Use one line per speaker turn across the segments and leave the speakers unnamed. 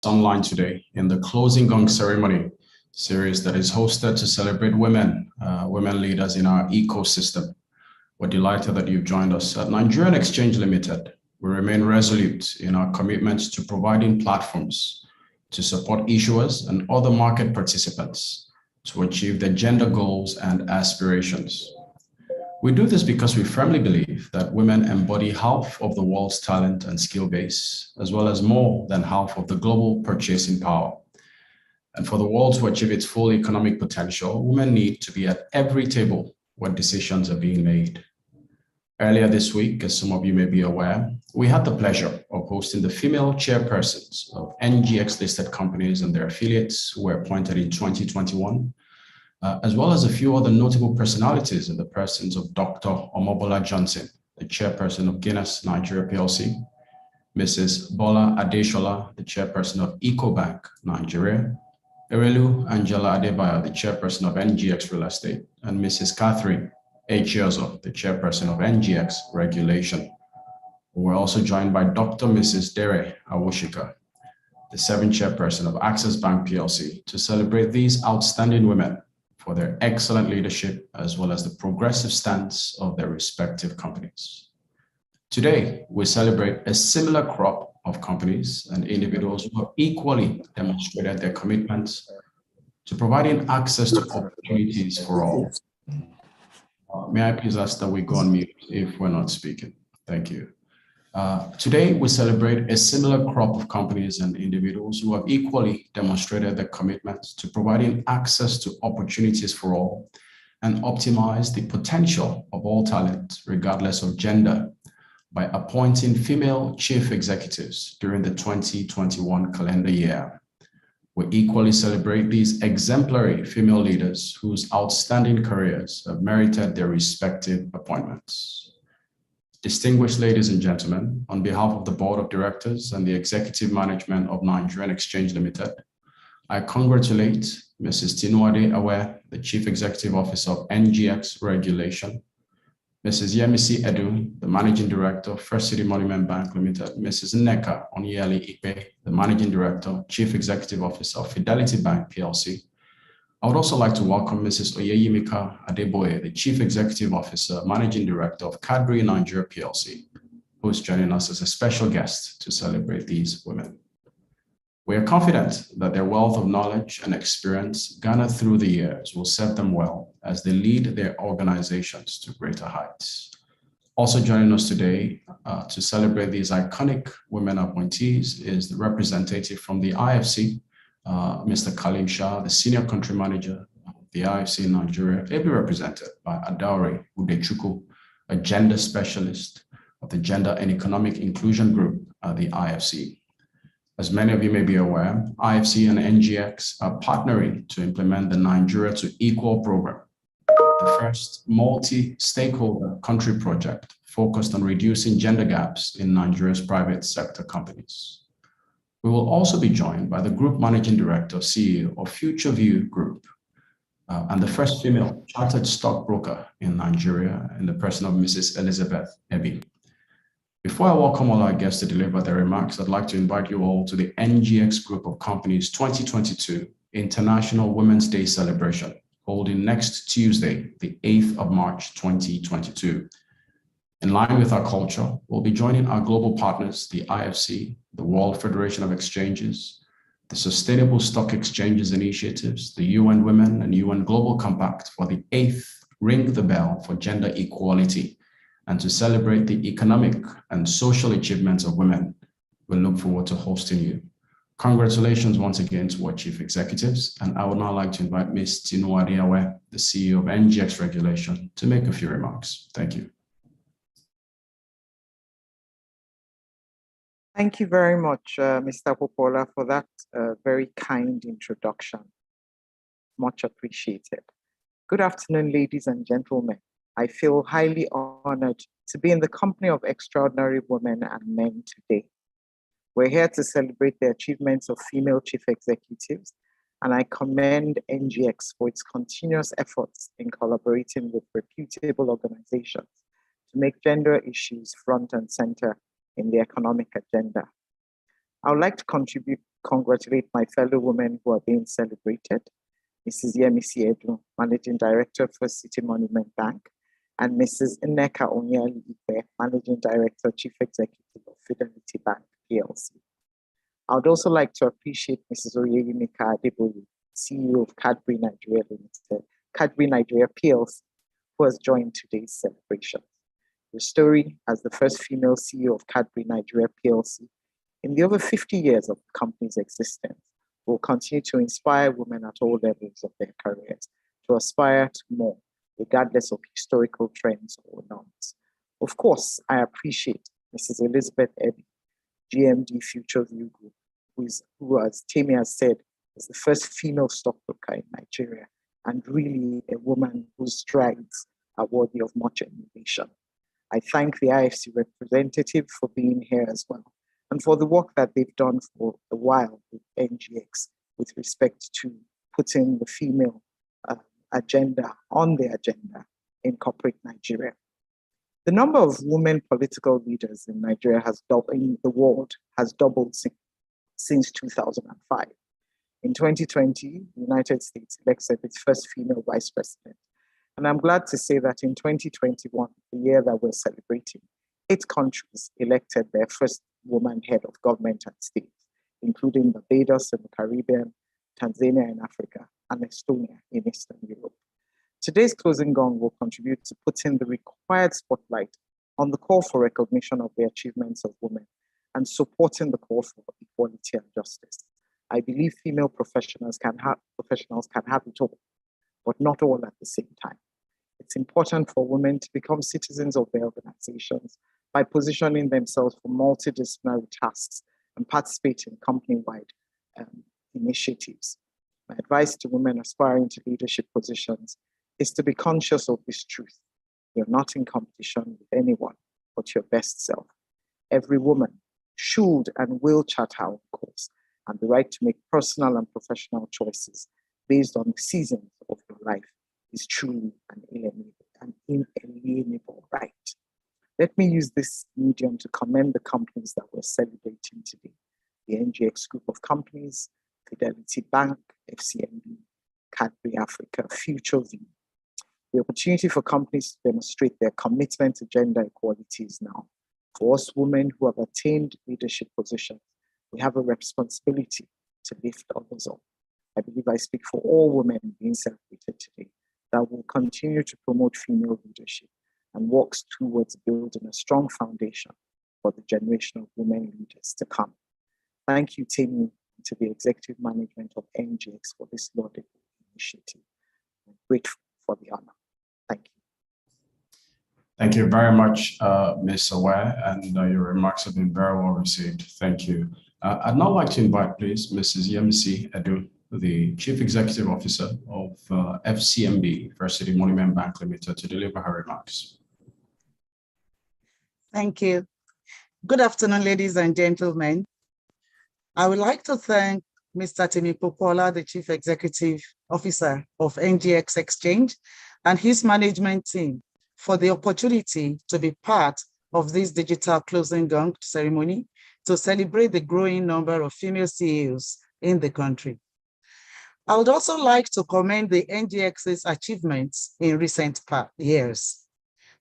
online today in the Closing Gong Ceremony series that is hosted to celebrate women, women leaders in our ecosystem. We're delighted that you've joined us. At Nigerian Exchange Limited, we remain resolute in our commitment to providing platforms to support issuers and other market participants to achieve their gender goals and aspirations. We do this because we firmly believe that women embody half of the world's talent and skill base, as well as more than half of the global purchasing power. And for the world to achieve its full economic potential, women need to be at every table where decisions are being made. Earlier this week, as some of you may be aware, we had the pleasure of hosting the female chairpersons of NGX listed companies and their affiliates who were appointed in 2021. As well as a few other notable personalities in the persons of Dr. Omobola Johnson, the chairperson of Guinness Nigeria PLC, Mrs. Bola Adeshola, the chairperson of EcoBank Nigeria, Erelu Angela Adebayo, the chairperson of NGX Real Estate, and Mrs. Catherine Echiozo, the chairperson of NGX Regulation. We were also joined by Dr. Mrs. Dere Awoshika, the seventh chairperson of Access Bank PLC, to celebrate these outstanding women for their excellent leadership, as well as the progressive stance of their respective companies. Today, we celebrate a similar crop of companies and individuals who have equally demonstrated their commitments to providing access to opportunities for all. May I please ask that we go on mute if we're not speaking? Thank you. Today, we celebrate a similar crop of companies and individuals who have equally demonstrated their commitment to providing access to opportunities for all and optimize the potential of all talent, regardless of gender, by appointing female chief executives during the 2021 calendar year. We equally celebrate these exemplary female leaders whose outstanding careers have merited their respective appointments. Distinguished ladies and gentlemen, on behalf of the Board of Directors and the Executive Management of Nigerian Exchange Limited, I congratulate Mrs. Tinuade Awe, the Chief Executive Officer of NGX Regulation, Mrs. Yemisi Edu, the Managing Director of First City Monument Bank Limited, Mrs. Nneka Onyeli Ipe, the Managing Director, Chief Executive Officer of Fidelity Bank PLC. I would also like to welcome Mrs. Oyeyimika Adeboye, the Chief Executive Officer, Managing Director of Cadbury Nigeria PLC, who is joining us as a special guest to celebrate these women. We are confident that their wealth of knowledge and experience garnered through the years will serve them well as they lead their organizations to greater heights. Also joining us today to celebrate these iconic women appointees is the representative from the IFC, Mr. Kalim Shah, the Senior Country Manager of the IFC in Nigeria, ably represented by Adaore Udechukwu, a gender specialist of the Gender and Economic Inclusion Group at the IFC. As many of you may be aware, IFC and NGX are partnering to implement the Nigeria to Equal program, the first multi-stakeholder country project focused on reducing gender gaps in Nigeria's private sector companies. We will also be joined by the Group Managing Director, CEO of Future View Group, and the first female chartered stockbroker in Nigeria in the person of Mrs. Elizabeth Ebi. Before I welcome all our guests to deliver their remarks, I'd like to invite you all to the NGX Group of Companies 2022 International Women's Day celebration, holding next Tuesday, the 8th of March, 2022. In line with our culture, we'll be joining our global partners, the IFC, the World Federation of Exchanges, the Sustainable Stock Exchanges Initiatives, the UN Women and UN Global Compact for the 8th Ring the Bell for Gender Equality, and to celebrate the economic and social achievements of women. We look forward to hosting you. Congratulations once again to our chief executives, and I would now like to invite Ms. Tinuade Awe, the CEO of NGX Regulation, to make a few remarks. Thank you.
Thank you very much, Mr. Popola, for that very kind introduction. Much appreciated. Good afternoon, ladies and gentlemen. I feel highly honored to be in the company of extraordinary women and men today. We're here to celebrate the achievements of female chief executives, and I commend NGX for its continuous efforts in collaborating with reputable organizations to make gender issues front and center in the economic agenda. I would like to congratulate my fellow women who are being celebrated. Mrs. Yemisi Edu, Managing Director for City Monument Bank, and Mrs. Nneka Onyali Ipe, Managing Director, Chief Executive of Fidelity Bank, PLC. I would also like to appreciate Mrs. Oyeyimika Adeboye, CEO of Cadbury Nigeria Limited, Cadbury Nigeria PLC, who has joined today's celebration. Your story as the first female CEO of Cadbury Nigeria PLC in the over 50 years of the company's existence will continue to inspire women at all levels of their careers to aspire to more, regardless of historical trends or norms. Of course, I appreciate Mrs. Elizabeth Eddy, GMD Future View Group, who, as Temi has said, is the first female stockbroker in Nigeria and really a woman whose strides are worthy of much emulation. I thank the IFC representative for being here as well and for the work that they've done for a while with NGX with respect to putting the female agenda on the agenda in corporate Nigeria. The number of women political leaders in Nigeria in the world has doubled since 2005. In 2020, the United States elected its first female vice president. And I'm glad to say that in 2021, the year that we're celebrating, 8 countries elected their first woman head of government and state, including Barbados in the Caribbean, Tanzania in Africa, and Estonia in Eastern Europe. Today's closing gong will contribute to putting the required spotlight on the call for recognition of the achievements of women and supporting the call for equality and justice. I believe female professionals can have it all, but not all at the same time. It's important for women to become citizens of their organizations by positioning themselves for multidisciplinary tasks and participate in company-wide initiatives. My advice to women aspiring to leadership positions is to be conscious of this truth. You're not in competition with anyone but your best self. Every woman should and will chart her own course and the right to make personal and professional choices based on the seasons of your life is truly an inalienable right. Let me use this medium to commend the companies that we're celebrating today. The NGX group of companies, Fidelity Bank, FCMB, Cadbury Africa, Future View. The opportunity for companies to demonstrate their commitment to gender equality is now. For us women who have attained leadership positions, we have a responsibility to lift others up. I believe I speak for all women being celebrated today that will continue to promote female leadership and works towards building a strong foundation for the generation of women leaders to come. Thank you, Temi, to the executive management of NGX for this laudable initiative. I'm grateful for the honor. Thank you.
Thank you very much, Ms. Aware, and your remarks have been very well received. Thank you. I'd now like to invite, please, Mrs. Yemisi Edu, the Chief Executive Officer of FCMB, First City Monument Bank Limited, to deliver her remarks.
Thank you. Good afternoon, ladies and gentlemen. I would like to thank Mr. Temi Popola, the Chief Executive Officer of NGX Exchange, and his management team for the opportunity to be part of this digital closing gong ceremony to celebrate the growing number of female CEOs in the country. I would also like to commend the NGX's achievements in recent years.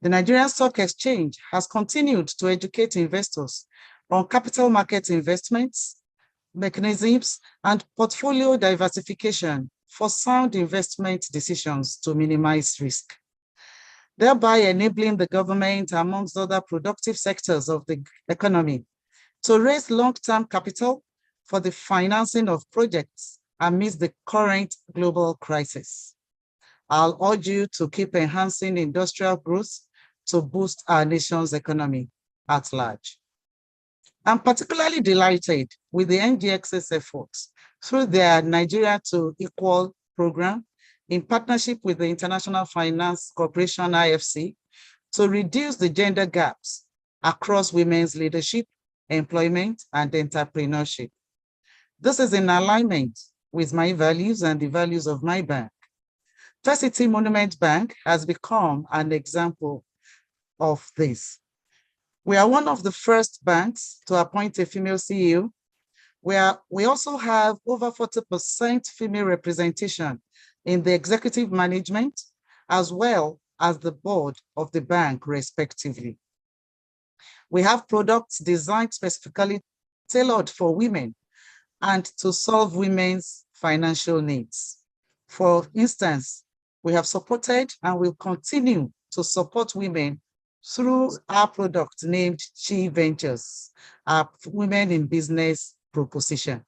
The Nigerian Stock Exchange has continued to educate investors on capital market investments, mechanisms, and portfolio diversification for sound investment decisions to minimize risk, thereby enabling the government, amongst other productive sectors of the economy, to raise long-term capital for the financing of projects amidst the current global crisis. I'll urge you to keep enhancing industrial growth to boost our nation's economy at large. I'm particularly delighted with the NGX's efforts through their Nigeria to Equal program in partnership with the International Finance Corporation, IFC, to reduce the gender gaps across women's leadership, employment, and entrepreneurship. This is in alignment with my values and the values of my bank. First City Monument Bank has become an example of this. We are one of the first banks to appoint a female CEO, We also have over 40% female representation in the executive management, as well as the board of the bank, respectively. We have products designed specifically tailored for women and to solve women's financial needs. For instance, we have supported and will continue to support women through our product named She Ventures, our Women in Business proposition.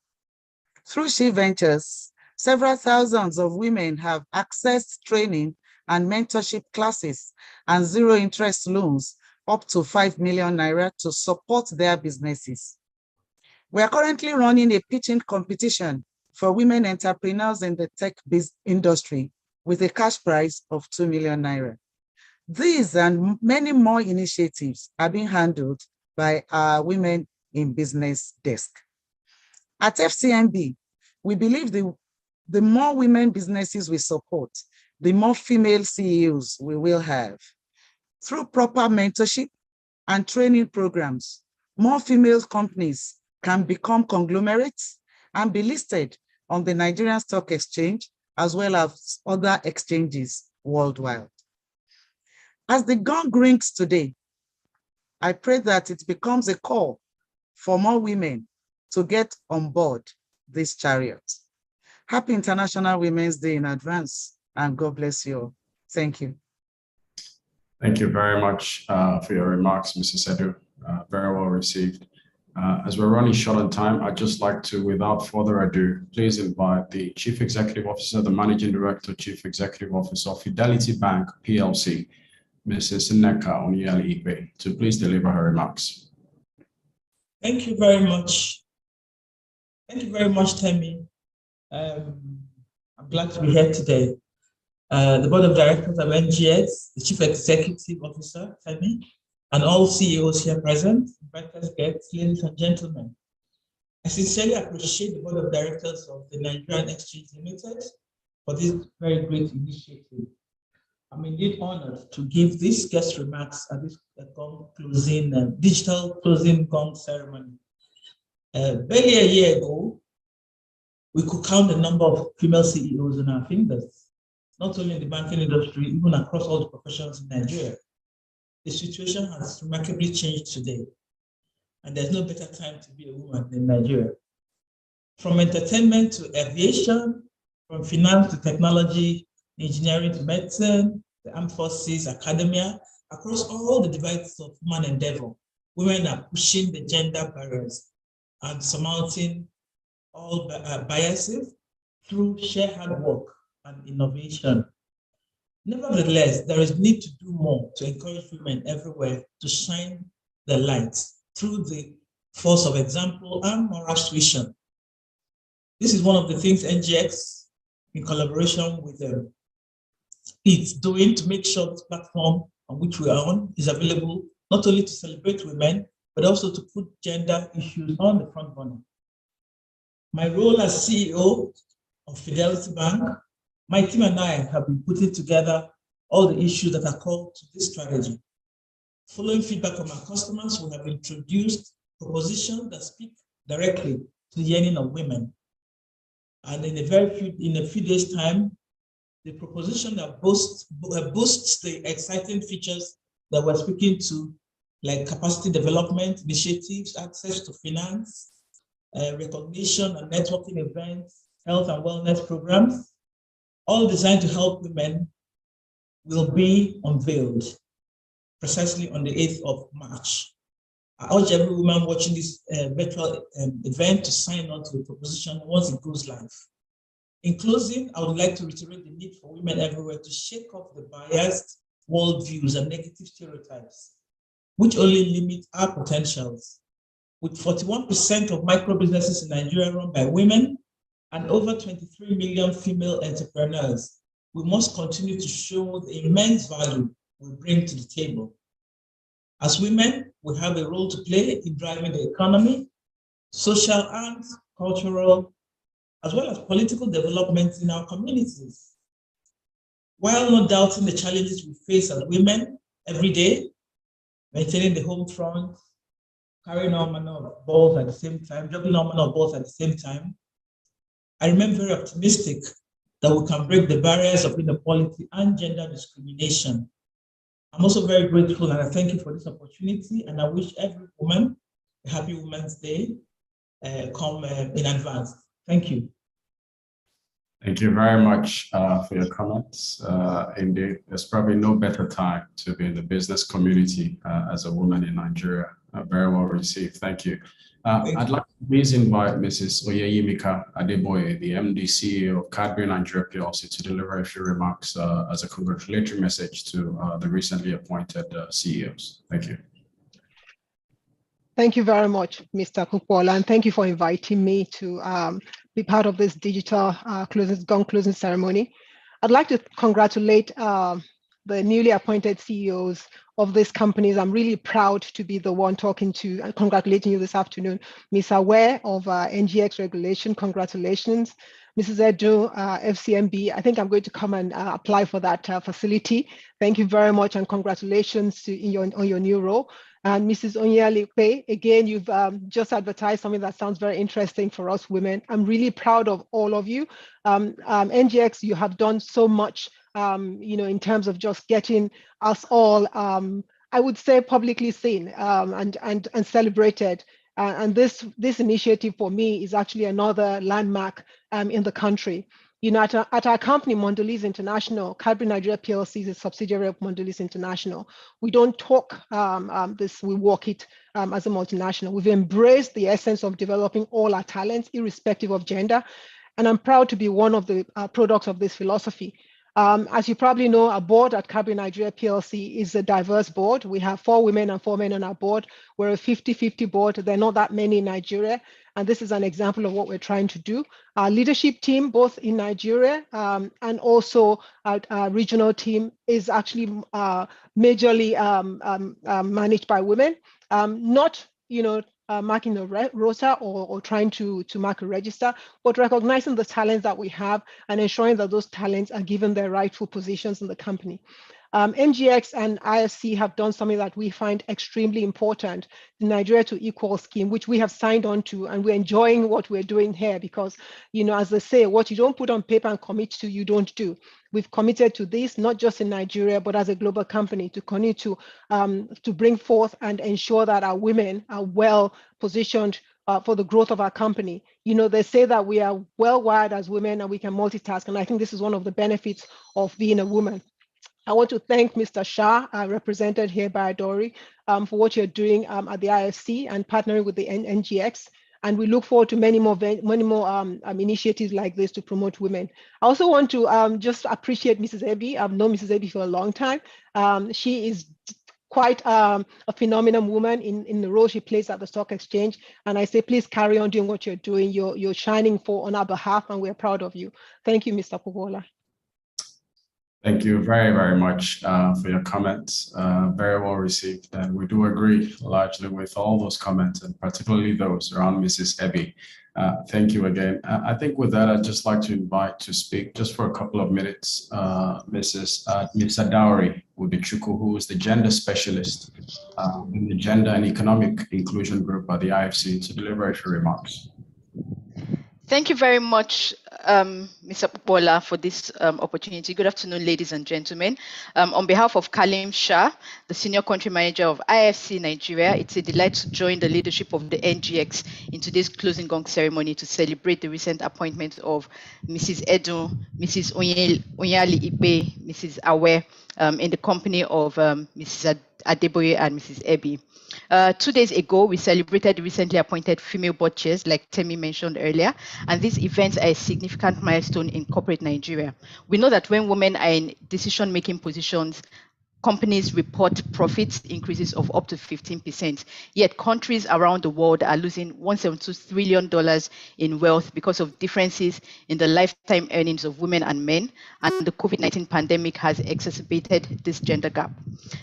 Through She Ventures, several thousands of women have accessed training and mentorship classes and zero interest loans up to 5 million naira to support their businesses. We are currently running a pitching competition for women entrepreneurs in the tech industry with a cash prize of 2 million naira. These and many more initiatives are being handled by our Women in Business desk. At FCMB, we believe the more women businesses we support, the more female CEOs we will have. Through proper mentorship and training programs, more female companies can become conglomerates and be listed on the Nigerian Stock Exchange, as well as other exchanges worldwide. As the gong rings today, I pray that it becomes a call for more women to get on board this chariot. Happy International Women's Day in advance, and God bless you all. Thank you.
Thank you very much for your remarks, Mrs. Edu. Very well received. As we're running short on time, I'd just like to, without further ado, please invite the Chief Executive Officer, the Managing Director, Chief Executive Officer of Fidelity Bank, PLC, Mrs. Nneka Onyali-Igwe, to please deliver her remarks.
Thank you very much. Thank you very much, Temi. I'm glad to be here today. The Board of Directors of NGX, the Chief Executive Officer, Temi, and all CEOs here present, invited guests, ladies and gentlemen. I sincerely appreciate the Board of Directors of the Nigerian Exchange Limited for this very great initiative. I'm indeed honored to give these guest remarks at this digital closing gong ceremony. Barely a year ago, we could count the number of female CEOs on our fingers, not only in the banking industry, even across all the professions in Nigeria. The situation has remarkably changed today, and there's no better time to be a woman in Nigeria. From entertainment to aviation, from finance to technology, engineering to medicine, the armed forces, academia, across all the divides of human endeavor, women are pushing the gender barriers and surmounting all biases through sheer hard work and innovation. Nevertheless, there is need to do more to encourage women everywhere to shine the light through the force of example and moral suasion. This is one of the things NGX, in collaboration with it's doing to make sure this platform on which we are on is available not only to celebrate women, but also to put gender issues on the front burner. My role as CEO of Fidelity Bank, my team and I have been putting together all the issues that are called to this strategy. Following feedback from our customers, we have introduced propositions that speak directly to the yearning of women. And in a few days' time, the proposition that boosts the exciting features that we're speaking to, like capacity development initiatives, access to finance, recognition and networking events, health and wellness programs, all designed to help women, will be unveiled precisely on the 8th of March. I urge every woman watching this virtual event to sign on to the proposition once it goes live. In closing, I would like to reiterate the need for women everywhere to shake off the biased worldviews and negative stereotypes, which only limit our potentials. With 41% of micro businesses in Nigeria run by women and over 23 million female entrepreneurs, we must continue to show the immense value we bring to the table. As women, we have a role to play in driving the economy, social and cultural, as well as political developments in our communities. While not doubting the challenges we face as women every day, maintaining the home front, carrying all manner of balls at the same time, juggling all manner of balls at the same time, I remain very optimistic that we can break the barriers of inequality and gender discrimination. I'm also very grateful and I thank you for this opportunity, and I wish every woman a happy Women's Day come in advance. Thank you.
Thank you very much for your comments. Indeed, there's probably no better time to be in the business community as a woman in Nigeria. Very well received. Thank you. I'd like to please invite Mrs. Oyeyimika Adeboye, the MD CEO of Cadbury Nigeria PLC, to deliver a few remarks as a congratulatory message to the recently appointed CEOs. Thank you.
Thank you very much, Mr. Kupola, and thank you for inviting me to be part of this digital gong closing ceremony. I'd like to congratulate the newly appointed CEOs of these companies. I'm really proud to be the one talking to and congratulating you this afternoon. Ms. Aware of NGX regulation, congratulations. Mrs. Edu, FCMB, I think I'm going to come and apply for that facility. Thank you very much and congratulations on your new role. And Mrs. Onyalipe, again, you've just advertised something that sounds very interesting for us women. I'm really proud of all of you. NGX, you have done so much, in terms of just getting us all, I would say, publicly seen and celebrated. And this initiative for me is actually another landmark in the country. At our company, Mondelez International, Cadbury Nigeria PLC is a subsidiary of Mondelez International. We don't talk this, we walk it as a multinational. We've embraced the essence of developing all our talents, irrespective of gender. And I'm proud to be one of the products of this philosophy. As you probably know, our board at Cadbury Nigeria PLC is a diverse board. We have 4 women and 4 men on our board. We're a 50-50 board. There are not that many in Nigeria. And this is an example of what we're trying to do. Our leadership team, both in Nigeria and also our regional team, is actually majorly managed by women, not, marking a rota or trying to mark a register, but recognizing the talents that we have and ensuring that those talents are given their rightful positions in the company. NGX and IFC have done something that we find extremely important, the Nigeria to Equal scheme, which we have signed on to, and we're enjoying what we're doing here because, as they say, what you don't put on paper and commit to, you don't do. We've committed to this, not just in Nigeria, but as a global company, to continue to bring forth and ensure that our women are well positioned for the growth of our company. They say that we are well wired as women and we can multitask, and I think this is one of the benefits of being a woman. I want to thank Mr. Shah, represented here by Adori, for what you're doing at the IFC and partnering with the NGX. And we look forward to many more initiatives like this to promote women. I also want to just appreciate Mrs. Ebi. I've known Mrs. Ebi for a long time. She is quite a phenomenal woman in the role she plays at the stock exchange. And I say, please carry on doing what you're doing. You're shining on our behalf, and we're proud of you. Thank you, Mr. Kubola.
Thank you very, very much for your comments. Very well received. And we do agree largely with all those comments, and particularly those around Mrs. Ebi. Thank you again. I think with that, I'd just like to invite to speak just for a couple of minutes, Ms. Dowry Udichukwu, who is the gender specialist in the Gender and Economic Inclusion Group at the IFC, to deliver a few remarks.
Thank you very much, Mr. Popola, for this opportunity. Good afternoon, ladies and gentlemen. On behalf of Kalim Shah, the Senior Country Manager of IFC Nigeria, it's a delight to join the leadership of the NGX in today's closing gong ceremony to celebrate the recent appointment of Mrs. Edu, Mrs. Onyali Ipe, Mrs. Awe, in the company of Mrs. Adeboye and Mrs. Ebi. 2 days ago, we celebrated the recently appointed female board chairs, like Temi mentioned earlier, and these events are a significant milestone in corporate Nigeria. We know that when women are in decision-making positions, companies report profits increases of up to 15%. Yet countries around the world are losing $172 trillion in wealth because of differences in the lifetime earnings of women and men, and the COVID-19 pandemic has exacerbated this gender gap.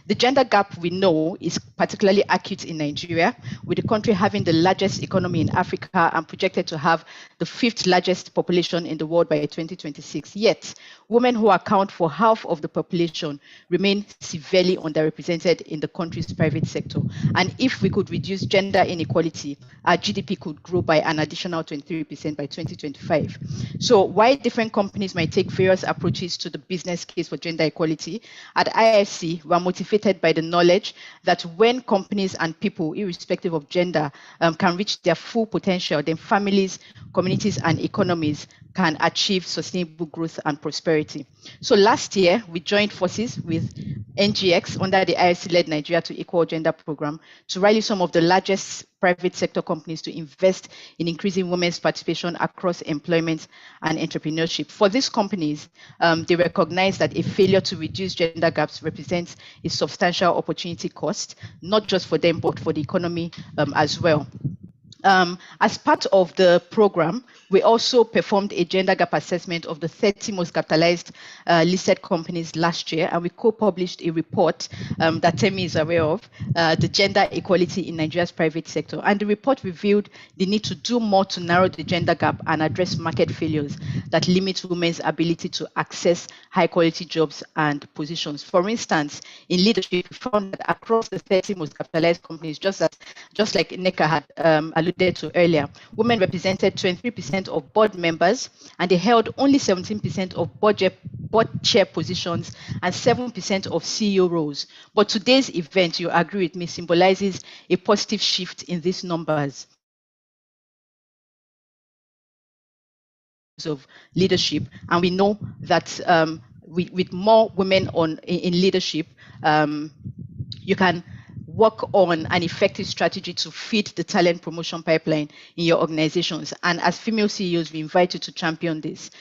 The gender gap, we know, is particularly acute in Nigeria, with the country having the largest economy in Africa and projected to have the 5th largest population in the world by 2026. Yet, women who account for half of the population remain severely underrepresented in the country's private sector. And if we could reduce gender inequality, our GDP could grow by an additional 23% by 2025. So while different companies might take various approaches to the business case for gender equality, at IFC, we're motivated by the knowledge that when companies and people, irrespective of gender, can reach their full potential, then families, communities, and economies can achieve sustainable growth and prosperity. So last year, we joined forces with NGX under the IFC-led Nigeria to Equal Gender Program to rally some of the largest private sector companies to invest in increasing women's participation across employment and entrepreneurship. For these companies, they recognize that a failure to reduce gender gaps represents a substantial opportunity cost, not just for them, but for the economy as well. As part of the program, we also performed a gender gap assessment of the 30 most capitalized listed companies last year, and we co-published a report that Temi is aware of, the gender equality in Nigeria's private sector. And the report revealed the need to do more to narrow the gender gap and address market failures that limit women's ability to access high-quality jobs and positions. For instance, in leadership, we found that across the 30 most capitalized companies, just like Neka had alluded to earlier, women represented 23% of board members, and they held only 17% of board chair positions and 7% of CEO roles. But today's event, you agree with me, symbolizes a positive shift in these numbers of leadership, and we know that with more women in leadership, you can work on an effective strategy to feed the talent promotion pipeline in your organizations. And as female CEOs, we invite you to champion this.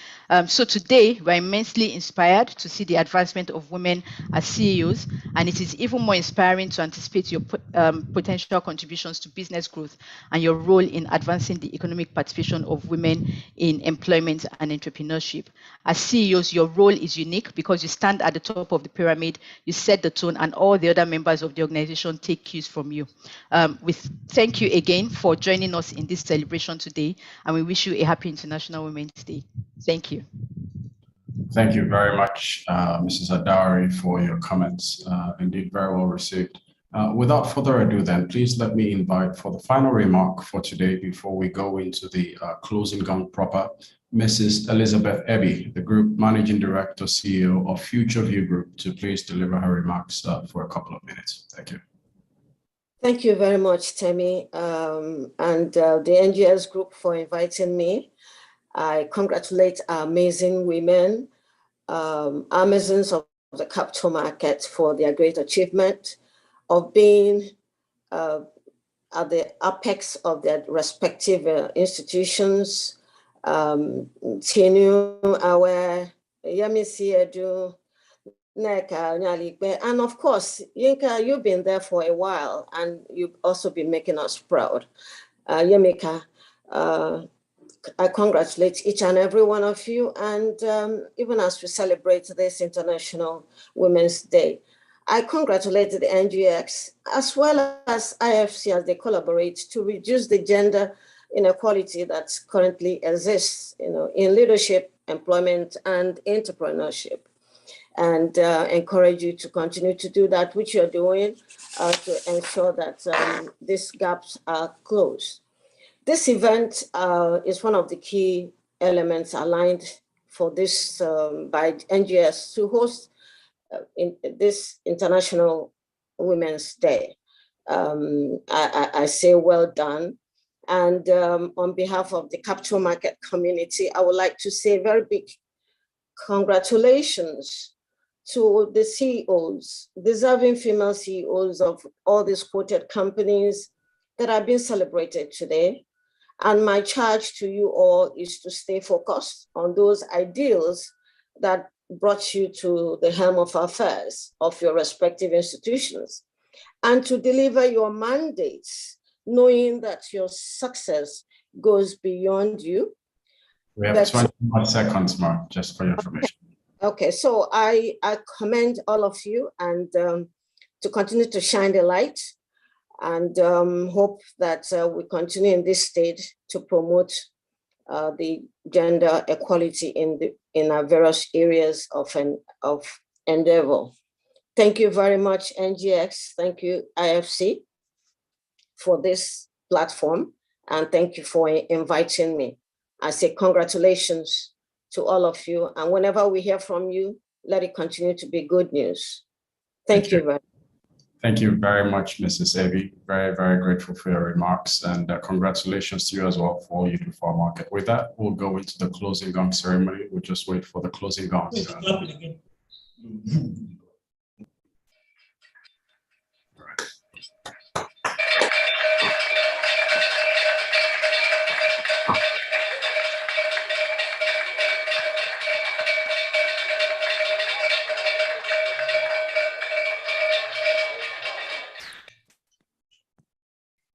So today, we're immensely inspired to see the advancement of women as CEOs, and it is even more inspiring to anticipate your potential contributions to business growth and your role in advancing the economic participation of women in employment and entrepreneurship. As CEOs, your role is unique because you stand at the top of the pyramid, you set the tone, and all the other members of the organization take cues from you. Thank you again for joining us in this celebration today, and we wish you a happy International Women's Day. Thank you.
Thank you very much, Mrs. Adari, for your comments. Indeed, very well received. Without further ado, then, please let me invite for the final remark for today before we go into the closing gong proper, Mrs. Elizabeth Eby, the Group Managing Director, CEO of Future View Group, to please deliver her remarks for a couple of minutes. Thank you.
Thank you very much, Temi, and the NGX Group for inviting me. I congratulate our amazing women, Amazons of the capital market, for their great achievement of being at the apex of their respective institutions. Tinu, Awe, Yemisi Edu, Neka, Nyalikbe, and of course, Yinka, you've been there for a while, and you've also been making us proud. Yemika, I congratulate each and every one of you, and even as we celebrate this International Women's Day, I congratulate the NGX as well as IFC as they collaborate to reduce the gender inequality that currently exists, in leadership, employment, and entrepreneurship, and encourage you to continue to do that, which you're doing, to ensure that these gaps are closed. This event is one of the key elements aligned for this by NGS to host in this International Women's Day. I say well done. And on behalf of the capital market community, I would like to say a very big congratulations to the CEOs, deserving female CEOs of all these quoted companies that are being celebrated today. And my charge to you all is to stay focused on those ideals that brought you to the helm of affairs of your respective institutions, and to deliver your mandates, knowing that your success goes beyond you.
We have 20 more seconds, Mark, just for your information.
Okay, so I commend all of you, and to continue to shine the light, and hope that we continue in this stage to promote the gender equality in our various areas of endeavor. Thank you very much, NGX. Thank you, IFC, for this platform. And thank you for inviting me. I say congratulations to all of you. And whenever we hear from you, let it continue to be good news. Thank you very much.
Thank you very much, Mrs. Ebi. Very, very grateful for your remarks, and congratulations to you as well for all you do for our market. With that, we'll go into the closing gong ceremony. We'll just wait for the closing gongs.
Wait, clap it again.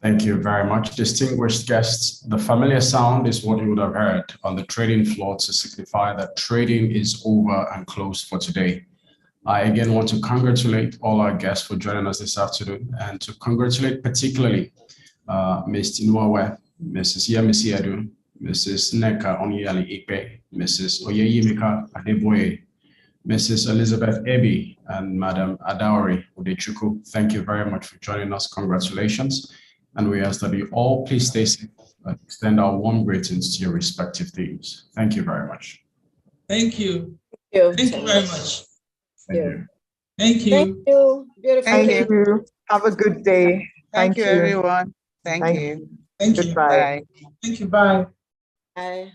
Thank you very much, distinguished guests. The familiar sound is what you would have heard on the trading floor to signify that trading is over and closed for today. I again want to congratulate all our guests for joining us this afternoon, and to congratulate particularly Ms. Tinuawe, Mrs. Yemisi Edu, Mrs. Neka Onyali Ipe, Mrs. Oyeyimika Adeboye, Mrs. Elizabeth Ebi, and Madam Adaori Udechuku. Thank you very much for joining us. Congratulations. And we ask that you all please stay safe and extend our warm greetings to your respective teams. Thank you very much.
Thank you.
Thank
Thank you very much.
Thank you.
Thank you.
Thank you. Beautiful.
Thank
Thank you. Have a good day.
Thank you, everyone. Thank
Thank
you.
Thank you.
Goodbye.
Bye.
Thank you. Bye.
Bye.